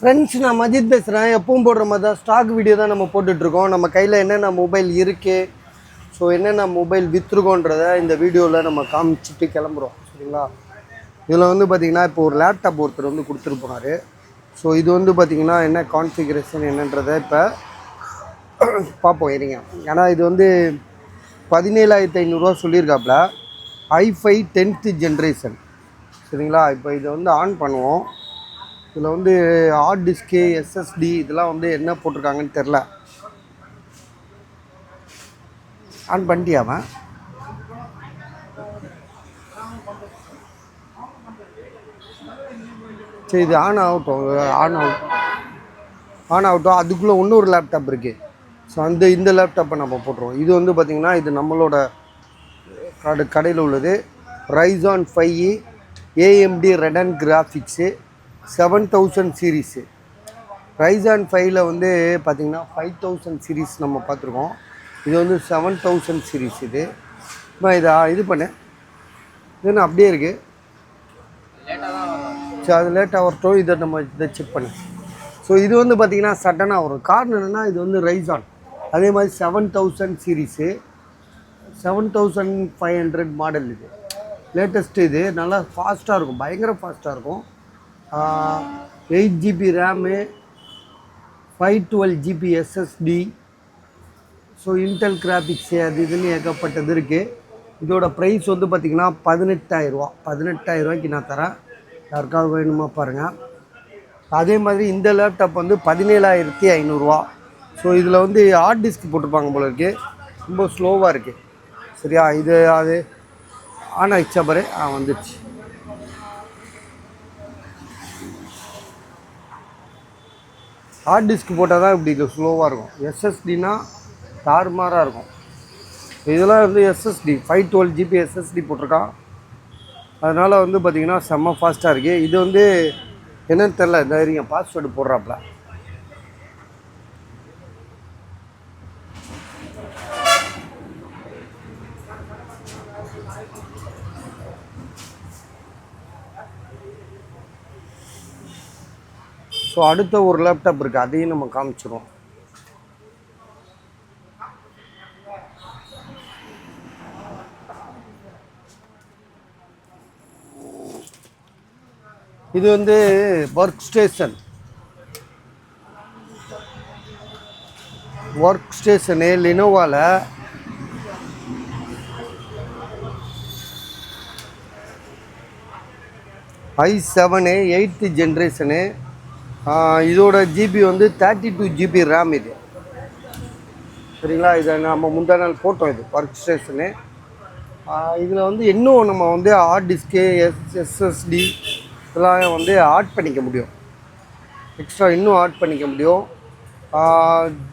Friends, நான் மஜித் பேசுகிறேன். எப்பவும் போடுற மாதிரி தான் ஸ்டாக் வீடியோ தான் நம்ம போட்டுட்ருக்கோம். நம்ம கையில் என்னென்ன மொபைல் இருக்குது, ஸோ என்னென்ன மொபைல் விற்றுருக்கோன்றத இந்த வீடியோவில் நம்ம காமிச்சிட்டு கிளம்புறோம். சரிங்களா? இதில் வந்து பார்த்திங்கன்னா இப்போ ஒரு லேப்டாப் ஒருத்தர் வந்து கொடுத்துட்டு போனார். ஸோ இது வந்து பார்த்திங்கன்னா என்ன கான்ஃபிகரேஷன் என்னன்றதை இப்போ பார்ப்போம். இருங்க. ஏன்னா இது வந்து 17,500 சொல்லியிருக்காப்புல. i5 10th generation. சரிங்களா? இப்போ இதை வந்து ஆன் பண்ணுவோம். இதில் வந்து ஹார்ட் டிஸ்க்கு, எஸ்எஸ்டி இதெல்லாம் வந்து என்ன போட்டிருக்காங்கன்னு தெரில. ஆன் பண்ணிட்டியாவன்? சரி, இது ஆன் ஆகட்டும். அதுக்குள்ளே இன்னொரு லேப்டாப் இருக்குது. ஸோ இந்த லேப்டாப்பை நம்ம போட்டுருவோம். இது வந்து பார்த்திங்கன்னா இது நம்மளோட கடையில் உள்ளது. Ryzen 5 AMD Radeon graphics 7000 series. Ryzen 5ல் வந்து பார்த்திங்கன்னா 5000 சீரீஸ் நம்ம பார்த்துருக்கோம். இது வந்து 7000 சீரீஸ். இப்போ இது பண்ணு. இதுன்னு அப்படியே இருக்குது. சரி, அது லேட்டாக வரட்டும். இதை செக் பண்ணு. ஸோ இது வந்து பார்த்திங்கன்னா சடனாக வரும். காரணம் என்னென்னா இது வந்து Ryzen. அதே மாதிரி 7000 சீரீஸு 7500 மாடல். இது லேட்டஸ்ட்டு. இது நல்லா ஃபாஸ்ட்டாக இருக்கும், பயங்கர ஃபாஸ்ட்டாக இருக்கும். 8GB RAM, 512GB SSD. So Intel graphics அது இதுன்னு ஏகப்பட்டது இருக்குது. இதோட ப்ரைஸ் வந்து பார்த்திங்கன்னா 18,000. 18,000 நான் தரேன். யாருக்காவது வேணுமா பாருங்கள். அதே மாதிரி இந்த லேப்டாப் வந்து 17,500. ஸோ இதில் வந்து ஹார்ட் டிஸ்க் போட்டிருப்பாங்க போல இருக்குது. ரொம்ப ஸ்லோவாக இருக்குது. சரியா? அது ஆன் ஆகிடுச்சா பாரு. வந்துடுச்சு. ஹார்ட் டிஸ்க் போட்டால் தான் இப்படி ஸ்லோவாக இருக்கும். எஸ்எஸ்டினா தாறுமாறாக இருக்கும். இதெல்லாம் வந்து எஸ்எஸ்டி 512GB எஸ்எஸ்டி போட்டிருக்கான். அதனால் வந்து பார்த்திங்கன்னா செம்ம ஃபாஸ்ட்டாக இருக்குது. இது வந்து என்னன்னு தெரில. இந்த இருங்க, பாஸ்வேர்டு போடுறாப்புல. ஸோ அடுத்த ஒரு லேப்டாப் இருக்குது, அதையும் நம்ம காமிச்சிடுவோம். இது வந்து ஒர்க் ஸ்டேஷனு லினோவாவில் i7 8th ஜென்ரேஷனு. இதோட ஜிபி வந்து 32GB ரேம். இது சரிங்களா? இதை நம்ம முந்தா நாள் போட்டோம். இது ஒர்க் ஸ்டேஷனு. இதில் வந்து இன்னும் நம்ம வந்து ஹார்ட் டிஸ்க்கு, எஸ்எஸ்டி இதெல்லாம் வந்து ஆட் பண்ணிக்க முடியும். எக்ஸ்ட்ரா இன்னும் ஆட் பண்ணிக்க முடியும்.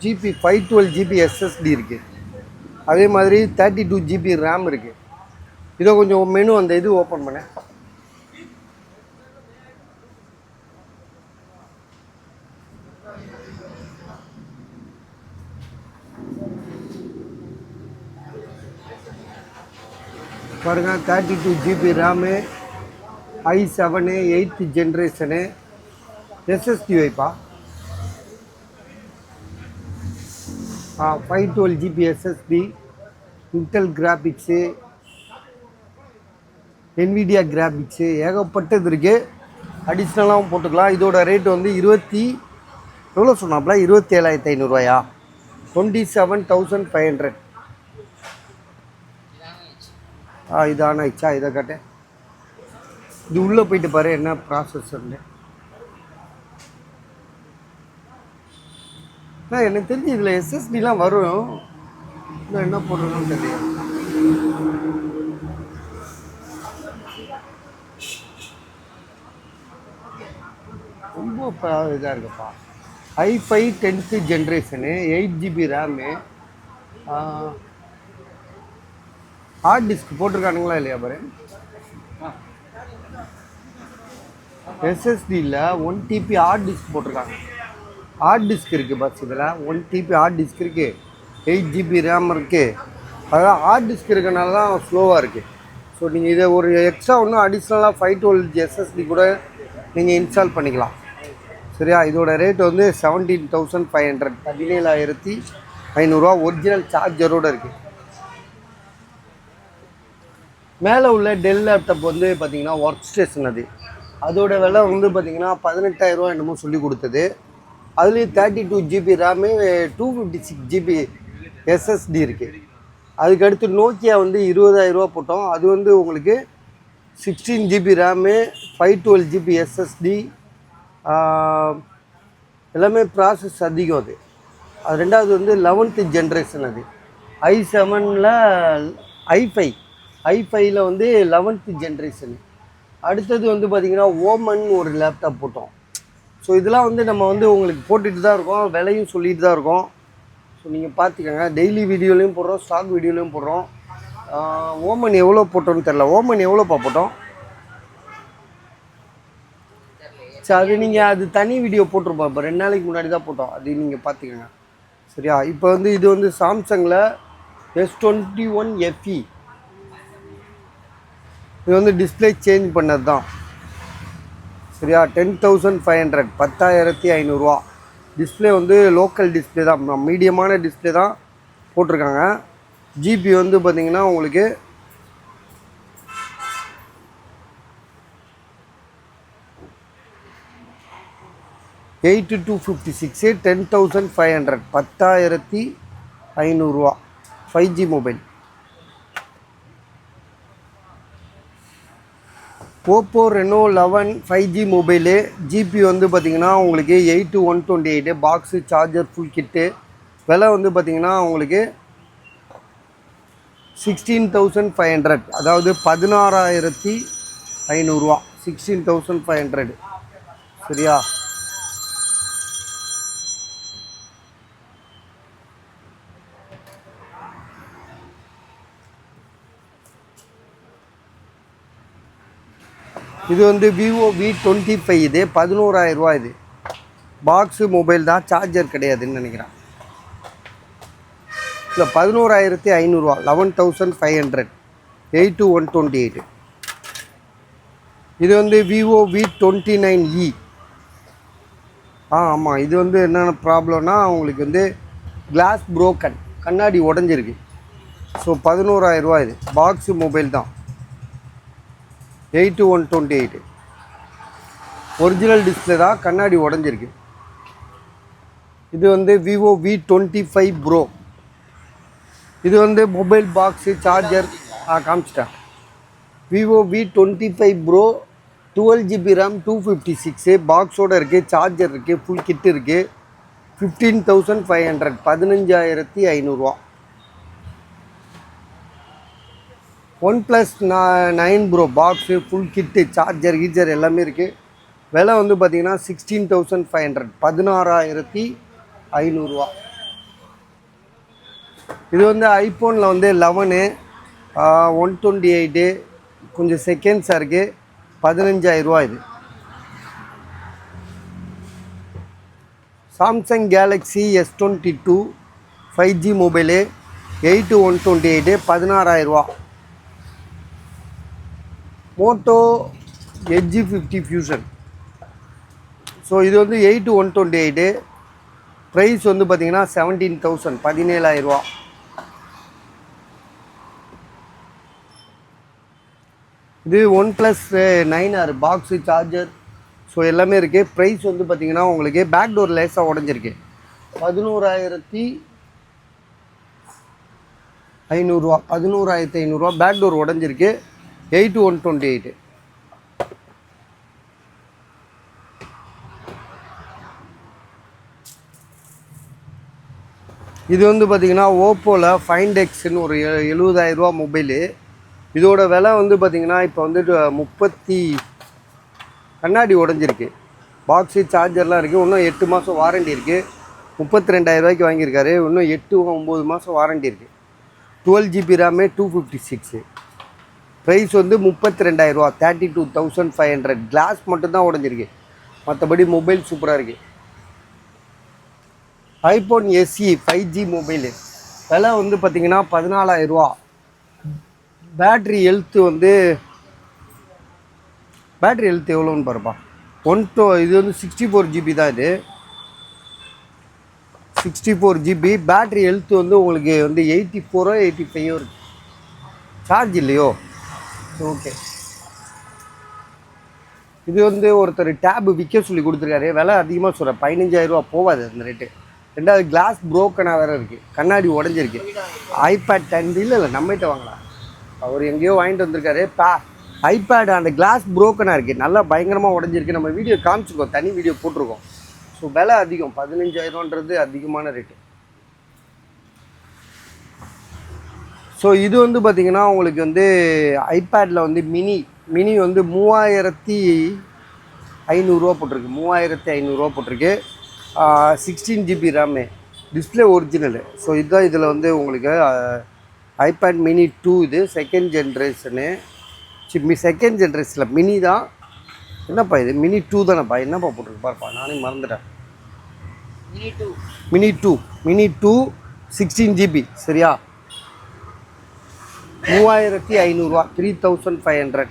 ஜிபி 512GB எஸ்எஸ்டி இருக்குது. அதே மாதிரி 32GB ரேம் இருக்குது. இதை கொஞ்சம் மெனு அந்த இது ஓப்பன் பண்ணேன். பாருங்கள், 32GB RAM, i7 8th generation, SSD வைப்பா. 512GB SSD, Intel graphics, NVIDIA graphics ஏகப்பட்டது இருக்குது. அடிஷ்னலாகவும் போட்டுக்கலாம். இதோட ரேட்டு வந்து எவ்வளோ சொன்னாப்புல? 27,500. 27,500. இது ஆன் ஆயிடுச்சா? இதை காட்டேன். இது உள்ளே போயிட்டு பாரு என்ன ப்ராசஸர்னு. எனக்கு தெரிஞ்சு இதில் எஸ்எஸ்டிலாம் வரும். இல்லை என்ன போடுறதுன்னு தெரியும். ரொம்ப இதாக இருக்குப்பா. i5 10th generation, 8GB RAM. Hard disk போட்டிருக்கானுங்களா இல்லையா பாரு. எஸ்எஸ்டியில் 1TB ஹார்ட் டிஸ்க் போட்டிருக்காங்க. ஹார்ட் டிஸ்க் இருக்குது பஸ். இதில் 1TB ஹார்ட் டிஸ்க் இருக்குது, 8GB ரேம் இருக்குது. அதான் ஹார்ட் டிஸ்க் இருக்கனால தான் ஸ்லோவாக இருக்குது. ஸோ நீங்கள் இதை ஒரு எக்ஸ்ட்ரா ஒன்றும் அடிஷ்னலாக 512 எஸ்எஸ்டி கூட நீங்கள் இன்ஸ்டால் பண்ணிக்கலாம். சரியா. இதோட ரேட் வந்து 17,500, 17,500 ஒரிஜினல் சார்ஜரோடு இருக்குது. மேலே உள்ள டெல் லேப்டாப் வந்து பார்த்திங்கன்னா ஒர்க் ஸ்டேஷன் அதோட விலை வந்து பார்த்திங்கன்னா 18,000 என்னமோ சொல்லி கொடுத்தது. அதுலேயும் 32 GB ரேமு 256 GB SSD இருக்குது. அதுக்கடுத்து நோக்கியா வந்து 20,000 போட்டோம். அது வந்து உங்களுக்கு 16 GB ரேமு 512 GB SSD எல்லாமே ப்ராசஸ் அதிகம். அது ரெண்டாவது வந்து 11th ஜென்ரேஷன். i7ல் i5ல் வந்து 11th ஜென்ரேஷன். அடுத்தது வந்து பார்த்திங்கன்னா ஓமன் ஒரு லேப்டாப் போட்டோம். ஸோ இதெல்லாம் வந்து நம்ம வந்து உங்களுக்கு போட்டுட்டு தான் இருக்கோம், விலையும் சொல்லிட்டு தான் இருக்கோம். ஸோ நீங்கள் பார்த்துக்கோங்க, டெய்லி வீடியோலையும் போடுறோம், ஸ்டாக் வீடியோலையும் போடுறோம். ஓமன் எவ்வளோ போட்டோன்னு தெரில. ஓமன் எவ்வளோப்பா போட்டோம்? சரி, அது நீங்கள் அது தனி வீடியோ போட்டிருப்போம். இப்போ 2 நாளைக்கு முன்னாடி தான் போட்டோம், அது நீங்கள் பார்த்துக்கோங்க. சரியா. இப்போ வந்து இது வந்து சாம்சங்கில் S21 FE. இது வந்து டிஸ்பிளே சேஞ்ச் பண்ணது தான். சரியா. 10,500, 10,500. டிஸ்பிளே வந்து லோக்கல் டிஸ்பிளே தான், மீடியமான டிஸ்பிளே தான் போட்டிருக்காங்க. ஜிபி வந்து பார்த்திங்கன்னா உங்களுக்கு 8256, 10,500, 10,500. 5G mobile. Oppo Reno 11 5G mobile. GB வந்து பார்த்திங்கன்னா உங்களுக்கு 8128, பாக்ஸு சார்ஜர் ஃபுல் கிட்டு. விலை வந்து பார்த்திங்கன்னா உங்களுக்கு 16,500, அதாவது 16,500. 16,500. சரியா. இது வந்து விவோ V25. இது 11,000. இது பாக்ஸு மொபைல் தான், சார்ஜர் கிடையாதுன்னு நினைக்கிறேன். இல்லை 11,500, 11,500, 8128. இது வந்து விவோ V29e. ஆமாம். இது வந்து என்னென்ன ப்ராப்ளம்னா உங்களுக்கு வந்து கிளாஸ் ப்ரோக்கன், கண்ணாடி உடஞ்சிருக்கு. ஸோ 11,000. இது பாக்ஸு மொபைல் தான், 8128. ஒரிஜினல் டிஸ்பிளே தான், கண்ணாடி உடஞ்சிருக்கு. இது வந்து விவோ V25 ப்ரோ. இது வந்து மொபைல் பாக்ஸு சார்ஜர் காமிச்சிட்டேன். Vivo V25 pro 12 GB RAM 256, பாக்ஸோடு இருக்குது, சார்ஜர் இருக்குது, ஃபுல் கிட் இருக்குது. 15,500, 15,500. OnePlus 9 pro box full kit, charger கீஜர் எல்லாமே இருக்குது. விலை வந்து பார்த்திங்கன்னா 16,500, 16,500. இது வந்து ஐஃபோனில் வந்து 11 128 கொஞ்சம் செகண்ட்ஸாக இருக்குது, 15,000. இது Samsung Galaxy S22 5G mobile 8128, 16,000. Moto Edge 50 Fusion. So இது வந்து 8128. ப்ரைஸ் வந்து பார்த்திங்கன்னா 17,000, 17,000. இது OnePlus 9R box charger so எல்லாமே இருக்குது. ப்ரைஸ் வந்து பார்த்திங்கன்னா உங்களுக்கு பேக் டோர் லேஸாக உடஞ்சிருக்கு, 11,500. 11,500 பேக் டோர் உடஞ்சிருக்கு, 8128. இது வந்து பார்த்திங்கன்னா ஓப்போவில் ஃபைண்ட் எக்ஸ்ன்னு ஒரு 70,000 மொபைலு. இதோட விலை வந்து பார்த்திங்கன்னா இப்போ வந்துட்டு 30 கண்ணாடி உடஞ்சிருக்கு, பாக்ஸு சார்ஜர்லாம் இருக்குது. இன்னும் 8 மாதம் வாரண்டி இருக்குது. 32,000 வாங்கியிருக்காரு. இன்னும் 8-9 மாதம் வாரண்டி இருக்குது. 12 GB ரேமு 256. ப்ரைஸ் வந்து 32,000, 32,500. கிளாஸ் மட்டும்தான் உடஞ்சிருக்கு, மற்றபடி மொபைல் சூப்பராக இருக்குது. IPhone SE 5G mobile. விலை வந்து பார்த்திங்கன்னா 14,000. பேட்ரி ஹெல்த்து எவ்வளோன்னு பாருப்பா. இது வந்து 64 GB தான் இது. 64 GB. பேட்ரி ஹெல்த் வந்து உங்களுக்கு வந்து 84 85 இருக்குது. சார்ஜ் இல்லையோ? ஓகே. இது வந்து ஒருத்தர் டேப் விற்க சொல்லி கொடுத்துருக்காரு. விலை அதிகமாக சொல்கிறேன், 15,000 ரூபா போகாது அந்த ரேட்டு. ரெண்டாவது கிளாஸ் ப்ரோக்கனாக வேறு இருக்குது, கண்ணாடி உடஞ்சிருக்கு. ஐபேட் 10 இல்லை நம்மகிட்ட வாங்கலாம். அவர் எங்கேயோ வாங்கிட்டு வந்திருக்காரு. ஐபேட் அந்த கிளாஸ் ப்ரோக்கனாக இருக்குது, நல்லா பயங்கரமாக உடஞ்சிருக்கு. நம்ம வீடியோ காமிச்சிருக்கோம், தனி வீடியோ போட்டிருக்கோம். ஸோ விலை அதிகம், 15,000ன்றது அதிகமான ரேட்டு. ஸோ இது வந்து பார்த்திங்கன்னா உங்களுக்கு வந்து ஐபேடில் வந்து மினி வந்து 3,500 போட்டிருக்கு. 3,500 போட்டிருக்கு. 16 GB RAM, display original. So இதுதான் இதில் வந்து உங்களுக்கு ஐபேட் மினி 2. இது செகண்ட் ஜென்ரேஷனு. செகண்ட் ஜென்ரேஷனில் மினி தான். என்னப்பா இது மினி 2 தானேப்பா? என்னப்பா போட்டிருக்கு பாருப்பா, நானே மறந்துட்டேன். Mini two 16 GB. சரியா? 3,500 3,500.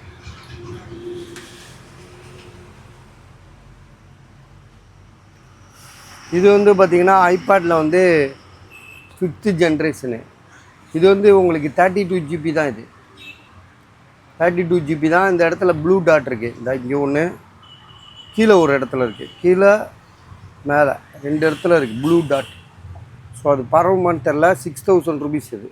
இது வந்து பார்த்திங்கன்னா ஐபேடில் வந்து 5th ஜென்ரேஷனு. இது வந்து உங்களுக்கு 32 GB தான். இது 32 GB தான். இந்த இடத்துல ப்ளூ டாட் இருக்குது. இந்த இங்கே ஒன்று, கீழே ஒரு இடத்துல இருக்குது, கீழே மேலே 2 இடத்துல இருக்குது ப்ளூ டாட். ஸோ அது பரவுமான்னு தெரில. 6,000 rupees இது.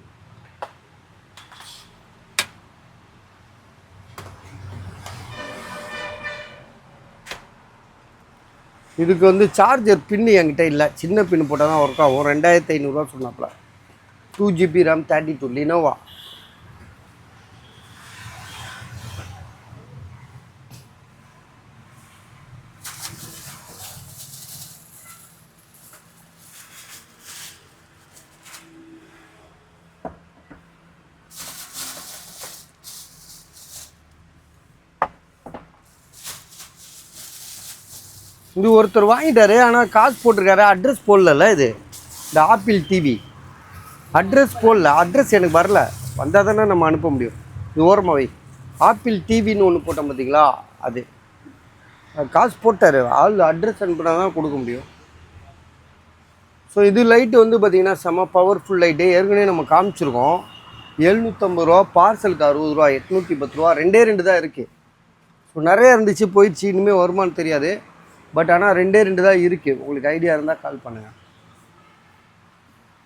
இதுக்கு வந்து சார்ஜர் பின்னு என்கிட்ட இல்லை, சின்ன பின்னு போட்டால் தான் ஒர்க் ஆகும். 2,500 சொன்னாப்புல. 2 GB RAM 32 லினோவா. இது ஒருத்தர் வாங்கிட்டாரு, ஆனால் காசு போட்டிருக்காரு, அட்ரஸ் போடல. இது இந்த ஆப்பிள் டிவி அட்ரஸ் போடல. அட்ரஸ் எனக்கு வரல, வந்தால் தானே நம்ம அனுப்ப முடியும். இது ஓரமாக வை. ஆப்பிள் டிவின்னு ஒன்று போட்டோம் பார்த்தீங்களா, அது காசு போட்டார். ஆள் அட்ரஸ் அனுப்புனா தான் கொடுக்க முடியும். ஸோ இது லைட்டு வந்து பார்த்திங்கன்னா செம்ம பவர்ஃபுல் லைட்டு. ஏற்கனவே நம்ம காமிச்சிருக்கோம். 750 ரூபா, பார்சலுக்கு 60 ரூபா, 810 ரூபா. 2 தான் இருக்குது. ஸோ நிறையா இருந்துச்சு, போயிடுச்சு. இனிமேல் வருமானு தெரியாது. பட் ஆனால் 2 தான் இருக்குது. உங்களுக்கு ஐடியா இருந்தால் கால் பண்ணுங்கள்.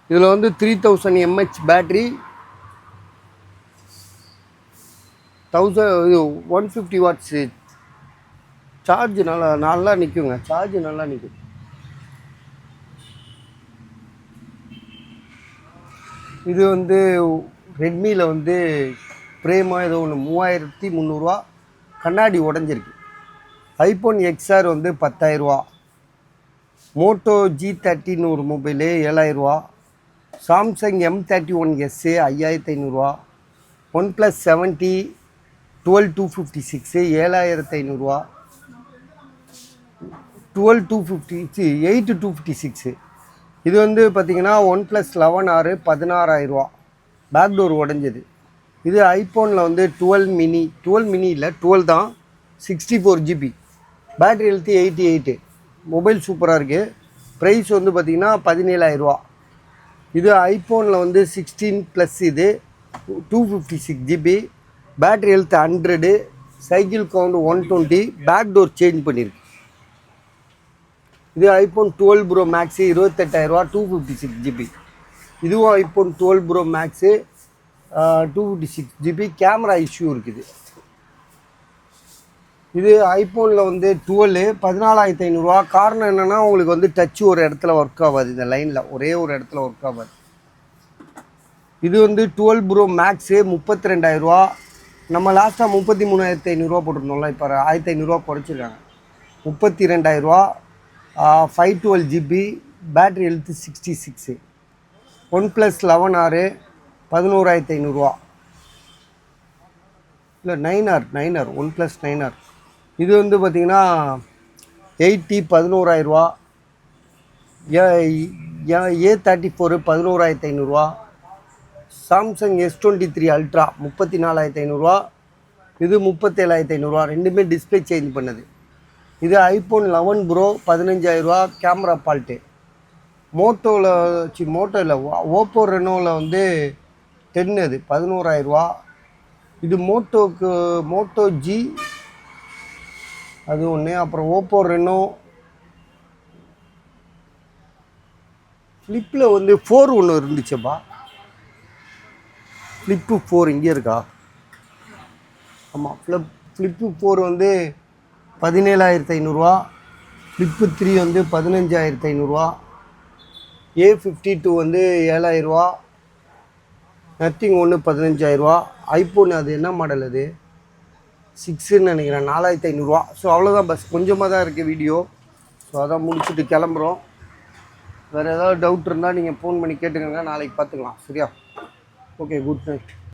இதில் வந்து 3000 mAh பேட்ரி, 150 வாட்ஸு சார்ஜ். நல்லா நிற்குங்க, சார்ஜ் நல்லா நிற்கும். இது வந்து ரெட்மியில் வந்து பிரேமா ஏதோ ஒன்று 3,300 ரூபா, கண்ணாடி உடஞ்சிருக்கு. ஐஃபோன் XR வந்து 10,000 ரூபா. மோட்டோ G30 ஒரு மொபைலு 7,000 ரூபா. சாம்சங் M31s 5,500 ரூபா. OnePlus 70 12256 7,500 ரூபா. 8,256. இது வந்து பார்த்திங்கன்னா OnePlus 11R 16,000 ரூபா. பேக்டோர் உடஞ்சது. இது ஐஃபோனில் வந்து 12 மினி இல்லை 12 தான். 64 GB. Battery health 88. மொபைல் சூப்பராக இருக்குது. ப்ரைஸ் வந்து பார்த்திங்கன்னா 17,000 ரூபா. இது ஐஃபோனில் வந்து 16 ப்ளஸ். இது 256 GB. Battery health 100. Cycle count 120. Backdoor change பண்ணியிருக்கு. இது ஐஃபோன் 12 ப்ரோ மேக்ஸு 28,000 ரூபா, 256 GB. இதுவும் iPhone 12 pro max 256 GB. Camera issue இருக்குது. இது ஐஃபோனில் வந்து 12 14,500 ரூபா. காரணம் என்னென்னா உங்களுக்கு வந்து டச்சு ஒரு இடத்துல ஒர்க் ஆகாது. இந்த லைனில் ஒரே ஒரு இடத்துல ஒர்க் ஆகாது. இது வந்து 12 ப்ரோ மேக்ஸு 32,000 ரூபா. நம்ம லாஸ்ட்டாக 33,500 ரூபா போட்டிருந்தோம்ல, இப்போ 1,500 ரூபா குறைச்சிருக்காங்க. 32,000 ரூபா. 512 GB. Battery health 66. OnePlus 11R 11,500 ரூபா. இல்லை 9R OnePlus 9R. இது வந்து பார்த்திங்கன்னா 80 11,000 ரூபா. A34 11,500 ரூபா. சாம்சங் S23 அல்ட்ரா 34,500 ரூபா. இது 37,500 ரூபா. ரெண்டுமே டிஸ்பிளே சேஞ்ச் பண்ணது. இது iPhone 11 Pro 15,000 camera fault. Moto இல்லை, ஓப்போ ரெனோவில் வந்து 10 அது 11,000. இது மோட்டோ ஜி அது ஒன்று. அப்புறம் ஓப்போ ரெனோ ஃப்ளிப்பில் வந்து 4 ஒன்று இருந்துச்சுப்பா. ஃப்ளிப்பு 4 இங்கே இருக்கா? ஆமாம், ஃப்ளிப்பு 4 வந்து 17,500. ஃப்ளிப்பு 3 வந்து 15,500. A52 வந்து 7,000. நத்திங் ஒன்று 15,000. ஐஃபோன் அது என்ன மாடல், அது 6ன்னு நினைக்கிறேன், 4,500. ஸோ அவ்வளோதான் பஸ், கொஞ்சமாக தான் இருக்குது வீடியோ. ஸோ அதான் முடிச்சுட்டு கிளம்புறோம். வேறு ஏதாவது டவுட் இருந்தால் நீங்கள் ஃபோன் பண்ணி கேட்டுக்கோங்க, நாளைக்கு பார்த்துக்கலாம். சரியா? Okay, good night.